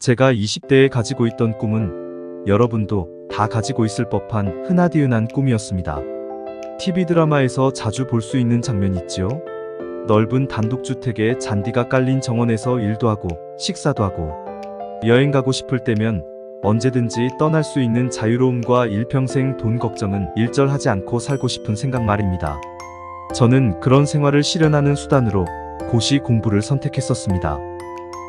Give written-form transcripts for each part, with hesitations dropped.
제가 20대에 가지고 있던 꿈은 여러분도 다 가지고 있을 법한 흔하디흔한 꿈이었습니다. TV 드라마에서 자주 볼 수 있는 장면 있지요? 넓은 단독주택에 잔디가 깔린 정원에서 일도 하고 식사도 하고 여행 가고 싶을 때면 언제든지 떠날 수 있는 자유로움과 일평생 돈 걱정은 일절하지 않고 살고 싶은 생각 말입니다. 저는 그런 생활을 실현하는 수단으로 고시 공부를 선택했었습니다.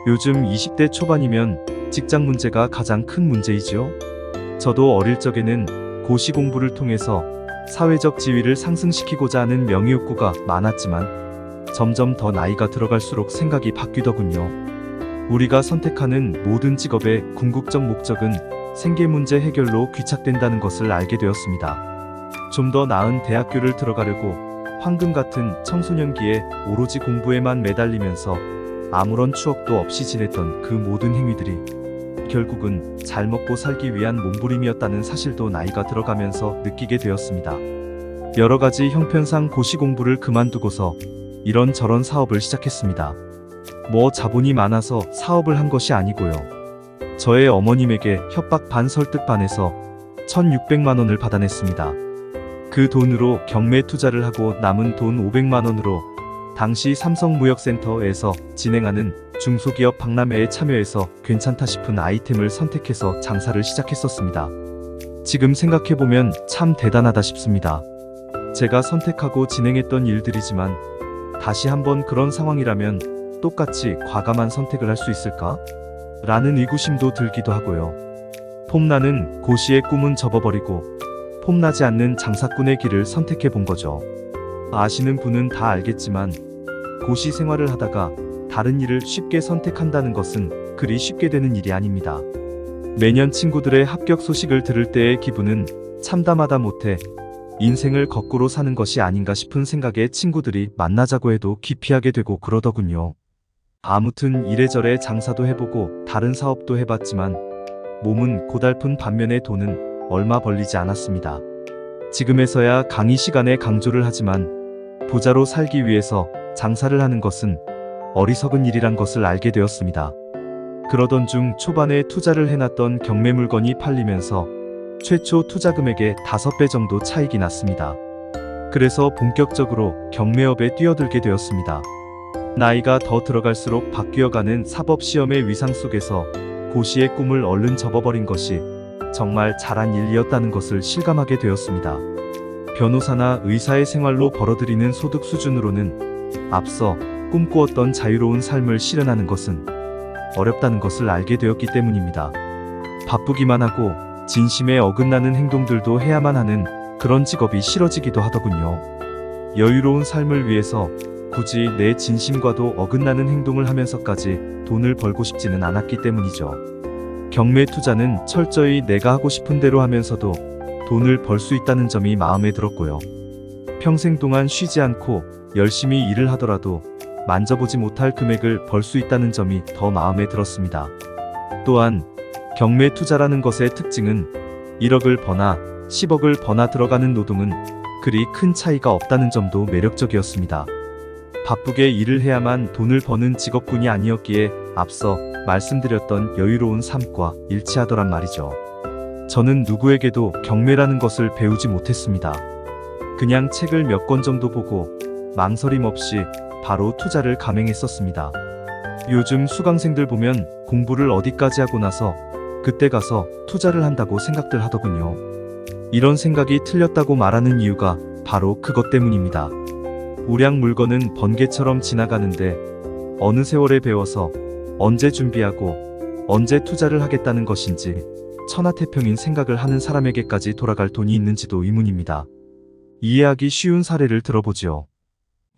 요즘 20대 초반이면 직장 문제가 가장 큰 문제이지요. 저도 어릴 적에는 고시 공부를 통해서 사회적 지위를 상승시키고자 하는 명예욕구가 많았지만 점점 더 나이가 들어갈수록 생각이 바뀌더군요. 우리가 선택하는 모든 직업의 궁극적 목적은 생계 문제 해결로 귀착된다는 것을 알게 되었습니다. 좀 더 나은 대학교를 들어가려고 황금 같은 청소년기에 오로지 공부에만 매달리면서 아무런 추억도 없이 지냈던 그 모든 행위들이 결국은 잘 먹고 살기 위한 몸부림이었다는 사실도 나이가 들어가면서 느끼게 되었습니다. 여러 가지 형편상 고시 공부를 그만두고서 이런저런 사업을 시작했습니다. 자본이 많아서 사업을 한 것이 아니고요. 저의 어머님에게 협박 반 설득 반해서 1,600만 원을 받아냈습니다. 그 돈으로 경매 투자를 하고 남은 돈 500만 원으로 당시 삼성무역센터에서 진행하는 중소기업 박람회에 참여해서 괜찮다 싶은 아이템을 선택해서 장사를 시작했었습니다. 지금 생각해보면 참 대단하다 싶습니다. 제가 선택하고 진행했던 일들이지만 다시 한번 그런 상황이라면 똑같이 과감한 선택을 할 수 있을까? 라는 의구심도 들기도 하고요. 폼나는 고시의 꿈은 접어버리고 폼나지 않는 장사꾼의 길을 선택해 본 거죠. 아시는 분은 다 알겠지만 고시 생활을 하다가 다른 일을 쉽게 선택한다는 것은 그리 쉽게 되는 일이 아닙니다. 매년 친구들의 합격 소식을 들을 때의 기분은 참담하다 못해 인생을 거꾸로 사는 것이 아닌가 싶은 생각에 친구들이 만나자고 해도 기피하게 되고 그러더군요. 아무튼 이래저래 장사도 해보고 다른 사업도 해봤지만 몸은 고달픈 반면에 돈은 얼마 벌리지 않았습니다. 지금에서야 강의 시간에 강조를 하지만 부자로 살기 위해서 장사를 하는 것은 어리석은 일이란 것을 알게 되었습니다. 그러던 중 초반에 투자를 해놨던 경매 물건이 팔리면서 최초 투자 금액의 5배 정도 차익이 났습니다. 그래서 본격적으로 경매업에 뛰어들게 되었습니다. 나이가 더 들어갈수록 바뀌어가는 사법시험의 위상 속에서 고시의 꿈을 얼른 접어버린 것이 정말 잘한 일이었다는 것을 실감하게 되었습니다. 변호사나 의사의 생활로 벌어들이는 소득 수준으로는 앞서 꿈꾸었던 자유로운 삶을 실현하는 것은 어렵다는 것을 알게 되었기 때문입니다. 바쁘기만 하고 진심에 어긋나는 행동들도 해야만 하는 그런 직업이 싫어지기도 하더군요. 여유로운 삶을 위해서 굳이 내 진심과도 어긋나는 행동을 하면서까지 돈을 벌고 싶지는 않았기 때문이죠. 경매 투자는 철저히 내가 하고 싶은 대로 하면서도 돈을 벌 수 있다는 점이 마음에 들었고요. 평생 동안 쉬지 않고 열심히 일을 하더라도 만져보지 못할 금액을 벌 수 있다는 점이 더 마음에 들었습니다. 또한 경매 투자라는 것의 특징은 1억을 버나 10억을 버나 들어가는 노동은 그리 큰 차이가 없다는 점도 매력적이었습니다. 바쁘게 일을 해야만 돈을 버는 직업군이 아니었기에 앞서 말씀드렸던 여유로운 삶과 일치하더란 말이죠. 저는 누구에게도 경매라는 것을 배우지 못했습니다. 그냥 책을 몇 권 정도 보고 망설임 없이 바로 투자를 감행했었습니다. 요즘 수강생들 보면 공부를 어디까지 하고 나서 그때 가서 투자를 한다고 생각들 하더군요. 이런 생각이 틀렸다고 말하는 이유가 바로 그것 때문입니다. 우량 물건은 번개처럼 지나가는데 어느 세월에 배워서 언제 준비하고 언제 투자를 하겠다는 것인지 천하태평인 생각을 하는 사람에게까지 돌아갈 돈이 있는지도 의문입니다. 이해하기 쉬운 사례를 들어보지요.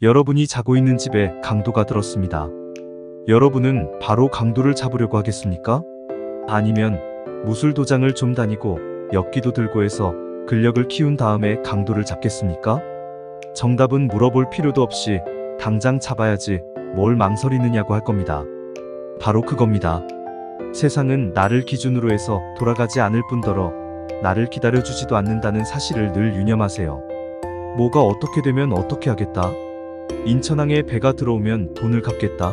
여러분이 자고 있는 집에 강도가 들었습니다. 여러분은 바로 강도를 잡으려고 하겠습니까? 아니면 무술도장을 좀 다니고 엿기도 들고 해서 근력을 키운 다음에 강도를 잡겠습니까? 정답은 물어볼 필요도 없이 당장 잡아야지 뭘 망설이느냐고 할 겁니다. 바로 그겁니다. 세상은 나를 기준으로 해서 돌아가지 않을 뿐더러 나를 기다려주지도 않는다는 사실을 늘 유념하세요. 뭐가 어떻게 되면 어떻게 하겠다. 인천항에 배가 들어오면 돈을 갚겠다.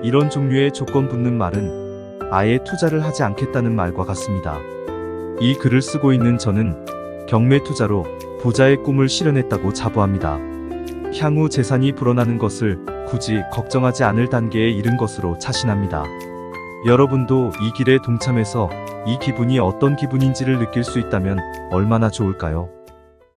이런 종류의 조건 붙는 말은 아예 투자를 하지 않겠다는 말과 같습니다. 이 글을 쓰고 있는 저는 경매 투자로 부자의 꿈을 실현했다고 자부합니다. 향후 재산이 불어나는 것을 굳이 걱정하지 않을 단계에 이른 것으로 자신합니다. 여러분도 이 길에 동참해서 이 기분이 어떤 기분인지를 느낄 수 있다면 얼마나 좋을까요?